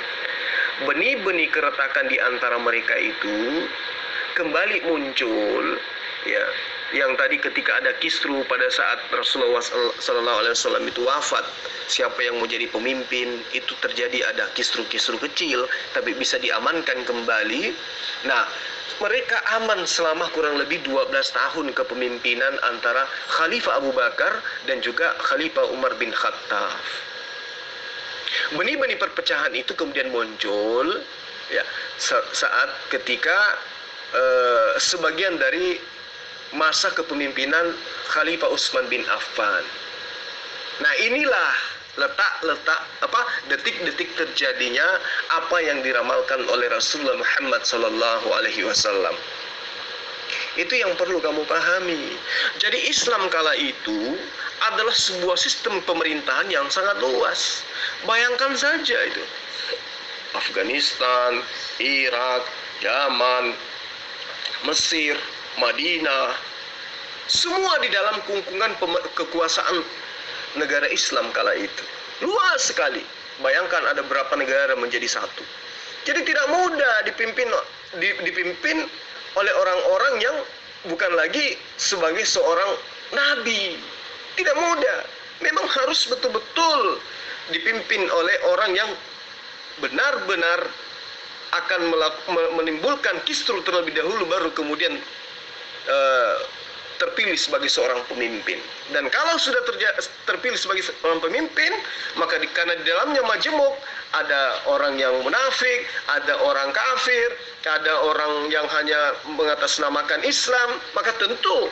benih-benih keretakan di antara mereka itu kembali muncul ya yang tadi ketika ada kisru pada saat Rasulullah SAW itu wafat, siapa yang mau jadi pemimpin, itu terjadi ada kisru-kisru kecil, tapi bisa diamankan kembali. Nah, mereka aman selama kurang lebih 12 tahun kepemimpinan antara Khalifah Abu Bakar dan juga Khalifah Umar bin Khattab. Benih-benih perpecahan itu kemudian muncul ya saat ketika sebagian dari masa kepemimpinan Khalifah Utsman bin Affan. Nah, inilah letak-letak detik-detik terjadinya apa yang diramalkan oleh Rasulullah Muhammad SAW. Itu yang perlu kamu pahami. Jadi Islam kala itu adalah sebuah sistem pemerintahan yang sangat luas. Bayangkan saja itu. Afghanistan, Irak, Yaman, Mesir, Madinah, semua di dalam kungkungan kekuasaan negara Islam kala itu. Luas sekali. Bayangkan ada berapa negara menjadi satu. Jadi tidak mudah dipimpin oleh orang-orang yang bukan lagi sebagai seorang nabi. Tidak mudah. Memang harus betul-betul dipimpin oleh orang yang benar-benar akan menimbulkan kisru terlebih dahulu, baru kemudian terpilih sebagai seorang pemimpin. Dan kalau sudah terpilih sebagai seorang pemimpin, maka karena di dalamnya majemuk, ada orang yang munafik, ada orang kafir, ada orang yang hanya mengatasnamakan Islam, maka tentu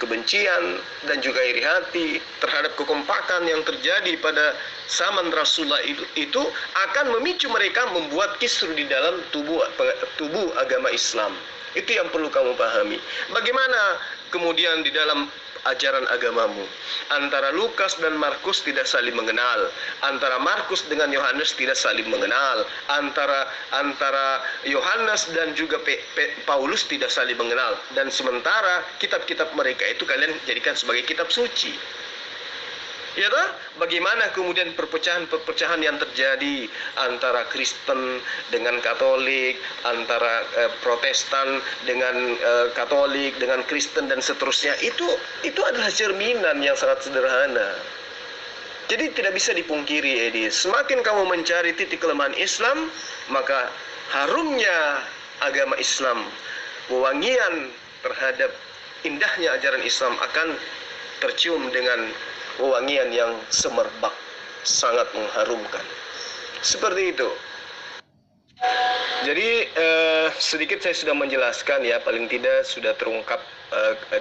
kebencian dan juga iri hati terhadap kekompakan yang terjadi pada zaman Rasulullah itu akan memicu mereka membuat kisru di dalam tubuh agama Islam. Itu yang perlu kamu pahami. Bagaimana kemudian di dalam ajaran agamamu, antara Lukas dan Markus tidak saling mengenal, antara Markus dengan Yohanes tidak saling mengenal, antara Yohanes dan juga Paulus tidak saling mengenal, dan sementara kitab-kitab mereka itu kalian jadikan sebagai kitab suci. Ya toh? Bagaimana kemudian perpecahan yang terjadi antara Kristen dengan Katolik, antara Protestan dengan Katolik, dengan Kristen dan seterusnya, itu adalah cerminan yang sangat sederhana. Jadi tidak bisa dipungkiri, Edi. Semakin kamu mencari titik kelemahan Islam, maka harumnya agama Islam, wewangian terhadap indahnya ajaran Islam akan tercium dengan wewangian yang semerbak, sangat mengharumkan. Seperti itu. Jadi sedikit saya sudah menjelaskan ya, paling tidak sudah terungkap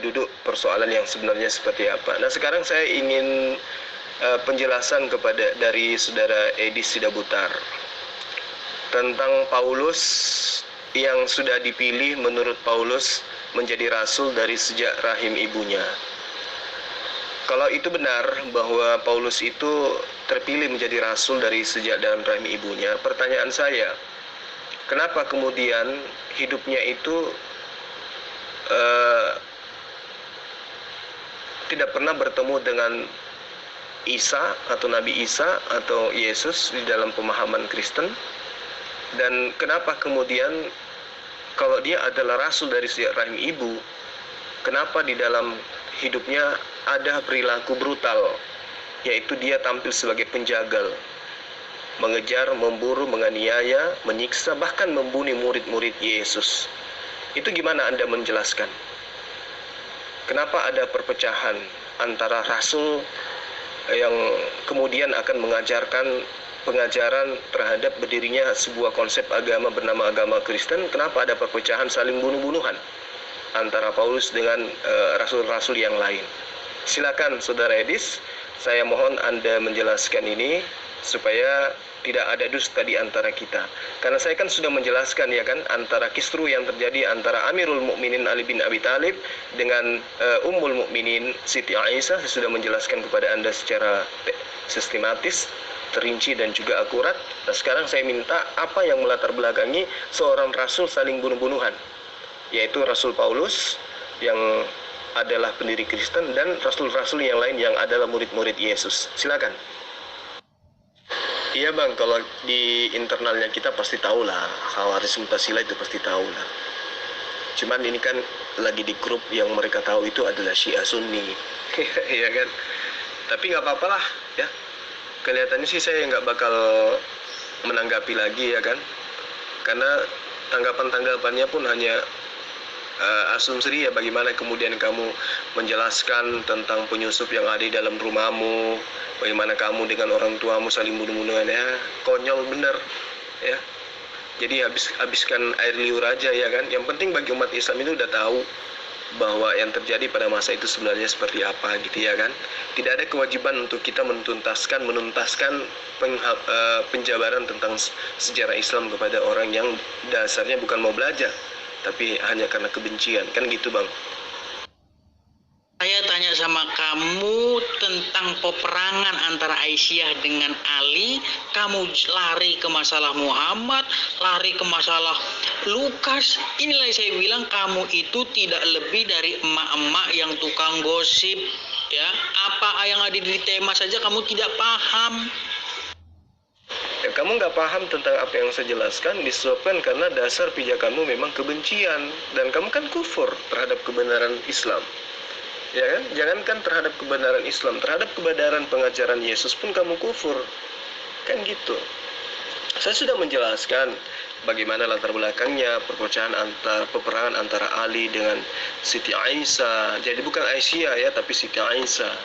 duduk persoalan yang sebenarnya seperti apa. Nah, sekarang saya ingin penjelasan dari saudara Edi Sidabutar tentang Paulus yang sudah dipilih menurut Paulus menjadi rasul dari sejak rahim ibunya. Kalau itu benar bahwa Paulus itu terpilih menjadi rasul dari sejak dalam rahim ibunya, pertanyaan saya, kenapa kemudian hidupnya itu tidak pernah bertemu dengan Isa atau Nabi Isa atau Yesus di dalam pemahaman Kristen? Dan kenapa kemudian kalau dia adalah rasul dari sejak rahim ibu, kenapa di dalam hidupnya ada perilaku brutal, yaitu dia tampil sebagai penjagal, mengejar, memburu, menganiaya, menyiksa, bahkan membunuh murid-murid Yesus. Itu gimana Anda menjelaskan? Kenapa ada perpecahan antara rasul yang kemudian akan mengajarkan pengajaran terhadap berdirinya sebuah konsep agama bernama agama Kristen? Kenapa ada perpecahan saling bunuh-bunuhan antara Paulus dengan rasul-rasul yang lain? Silakan Saudara Edis, saya mohon Anda menjelaskan ini supaya tidak ada dusta di antara kita. Karena saya kan sudah menjelaskan ya kan, antara kisru yang terjadi antara Amirul Mukminin Ali bin Abi Thalib dengan Ummul Mukminin Siti Aisyah. Saya sudah menjelaskan kepada Anda secara sistematis, terinci dan juga akurat. Nah, sekarang saya minta apa yang melatar belakangi seorang rasul saling bunuh-bunuhan, yaitu Rasul Paulus yang adalah pendiri Kristen dan rasul-rasul yang lain yang adalah murid-murid Yesus. Silakan. Iya bang, kalau di internalnya kita pasti tahu lah, Khawarizm Mu'tazilah itu pasti tahu lah. Cuman ini kan lagi di grup yang mereka tahu itu adalah Syiah Sunni. Ya kan? Tapi nggak apa-apa lah ya. Kelihatannya sih saya nggak bakal menanggapi lagi ya kan. Karena tanggapan-tanggapannya pun hanya asumsi ya, bagaimana kemudian kamu menjelaskan tentang penyusup yang ada di dalam rumahmu, bagaimana kamu dengan orang tuamu saling bunuh-bunuhan, ya konyol bener ya. Jadi habiskan air liur aja ya kan. Yang penting bagi umat Islam itu udah tahu bahwa yang terjadi pada masa itu sebenarnya seperti apa gitu ya kan. Tidak ada kewajiban untuk kita menuntaskan penjabaran tentang sejarah Islam kepada orang yang dasarnya bukan mau belajar, tapi hanya karena kebencian, kan gitu bang. Saya tanya sama kamu tentang peperangan antara Aisyah dengan Ali, kamu lari ke masalah Muhammad, lari ke masalah Lukas. Inilah saya bilang kamu itu tidak lebih dari emak-emak yang tukang gosip, ya. Apa yang ada di tema saja kamu tidak paham. Ya, kamu nggak paham tentang apa yang saya jelaskan disebabkan karena dasar pijakanmu memang kebencian, dan kamu kan kufur terhadap kebenaran Islam. Ya kan? Jangankan terhadap kebenaran Islam, terhadap kebenaran pengajaran Yesus pun kamu kufur. Kan gitu. Saya sudah menjelaskan bagaimana latar belakangnya peperangan antara Ali dengan Siti Aisyah. Jadi bukan Aisyah ya, tapi Siti Aisyah.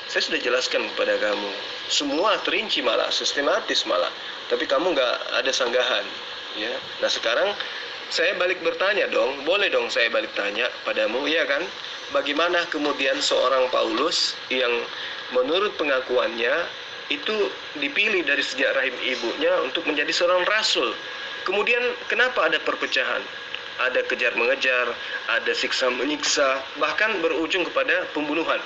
Saya sudah jelaskan kepada kamu. Semua terinci malah, sistematis malah. Tapi kamu nggak ada sanggahan. Ya. Nah sekarang saya balik bertanya dong, boleh dong saya balik tanya padamu, ya kan? Bagaimana kemudian seorang Paulus yang menurut pengakuannya itu dipilih dari sejak rahim ibunya untuk menjadi seorang rasul. Kemudian kenapa ada perpecahan? Ada kejar mengejar, ada siksa menyiksa, bahkan berujung kepada pembunuhan.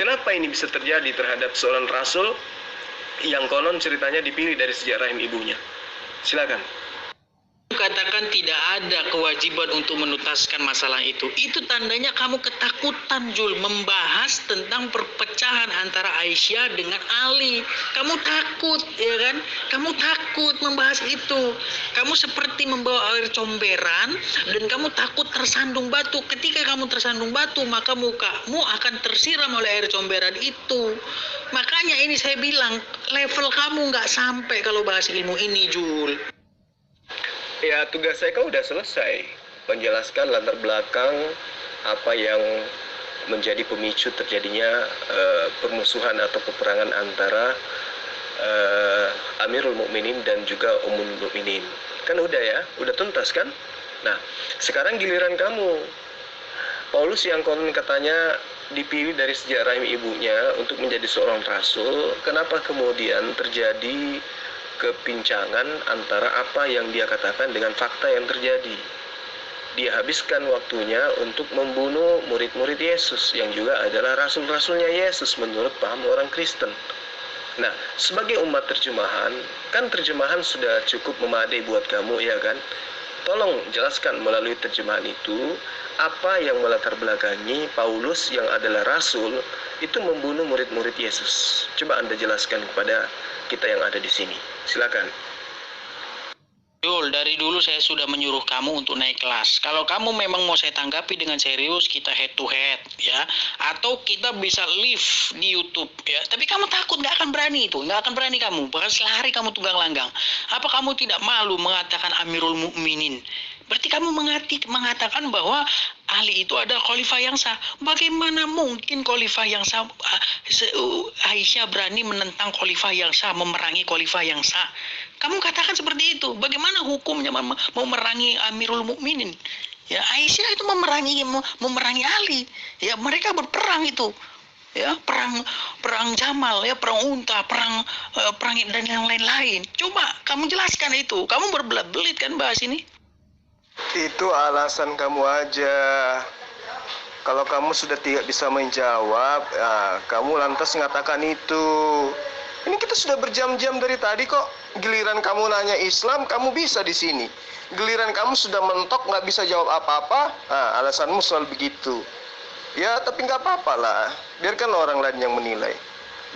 Kenapa ini bisa terjadi terhadap seorang rasul yang konon ceritanya dipilih dari sejak rahim ibunya? Silakan. Katakan tidak ada kewajiban untuk menuntaskan masalah itu. Itu tandanya kamu ketakutan, Jul, membahas tentang perpecahan antara Aisyah dengan Ali. Kamu takut, ya kan? Kamu takut membahas itu. Kamu seperti membawa air comberan dan kamu takut tersandung batu. Ketika kamu tersandung batu, maka mukamu akan tersiram oleh air comberan itu. Makanya ini saya bilang, level kamu nggak sampai kalau bahas ilmu ini, Jul. Ya, tugas saya kan udah selesai. Menjelaskan latar belakang apa yang menjadi pemicu terjadinya permusuhan atau peperangan antara Amirul Mukminin dan juga Ummul Mukminin. Kan udah ya, udah tuntas kan? Nah, sekarang giliran kamu. Paulus yang konon katanya dipilih dari sejak rahim ibunya untuk menjadi seorang rasul, kenapa kemudian terjadi kepincangan antara apa yang dia katakan dengan fakta yang terjadi? Dia habiskan waktunya untuk membunuh murid-murid Yesus yang juga adalah rasul-rasulnya Yesus menurut paham orang Kristen. Nah, sebagai umat terjemahan, kan terjemahan sudah cukup memadai buat kamu, ya kan? Tolong jelaskan melalui terjemahan itu apa yang melatar belakangi Paulus yang adalah rasul itu membunuh murid-murid Yesus. Coba Anda jelaskan kepada kita yang ada di sini. Silakan. Jul, dari dulu saya sudah menyuruh kamu untuk naik kelas. Kalau kamu memang mau saya tanggapi dengan serius, kita head to head, ya. Atau kita bisa live di YouTube, ya. Tapi kamu takut, nggak akan berani itu, nggak akan berani kamu. Bahkan selari kamu tunggang langgang. Apa kamu tidak malu mengatakan Amirul Mukminin? Berarti kamu mengatakan bahwa Ali itu adalah khalifah yang sah. Bagaimana mungkin khalifah yang sah, Aisyah berani menentang khalifah yang sah, memerangi khalifah yang sah? Kamu katakan seperti itu. Bagaimana hukumnya memerangi Amirul Mukminin? Ya, Aisyah itu memerangi Ali. Ya, mereka berperang itu. Ya, perang Jamal, ya, perang Unta, perang dan yang lain-lain. Coba kamu jelaskan itu. Kamu berbelit-belit kan bahas ini? Itu alasan kamu aja. Kalau kamu sudah tidak bisa menjawab, kamu lantas mengatakan itu. Ini kita sudah berjam-jam dari tadi kok. Giliran kamu nanya Islam, kamu bisa di sini. Giliran kamu sudah mentok, nggak bisa jawab apa-apa, alasanmu selalu begitu. Ya, tapi nggak apa-apa lah. Biarkan orang lain yang menilai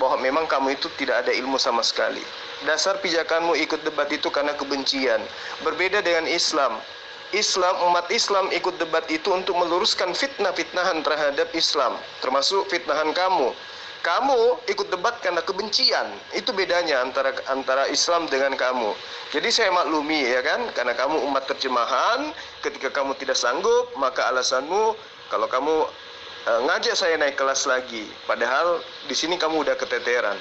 bahwa memang kamu itu tidak ada ilmu sama sekali. Dasar pijakanmu ikut debat itu karena kebencian. Berbeda dengan Islam. umat Islam ikut debat itu untuk meluruskan fitnah-fitnahan terhadap Islam, termasuk fitnahan kamu. Kamu ikut debat karena kebencian. Itu bedanya antara Islam dengan kamu. Jadi saya maklumi, ya kan, karena kamu umat terjemahan. Ketika kamu tidak sanggup, maka alasanmu kalau kamu ngajak saya naik kelas lagi, padahal di sini kamu udah keteteran.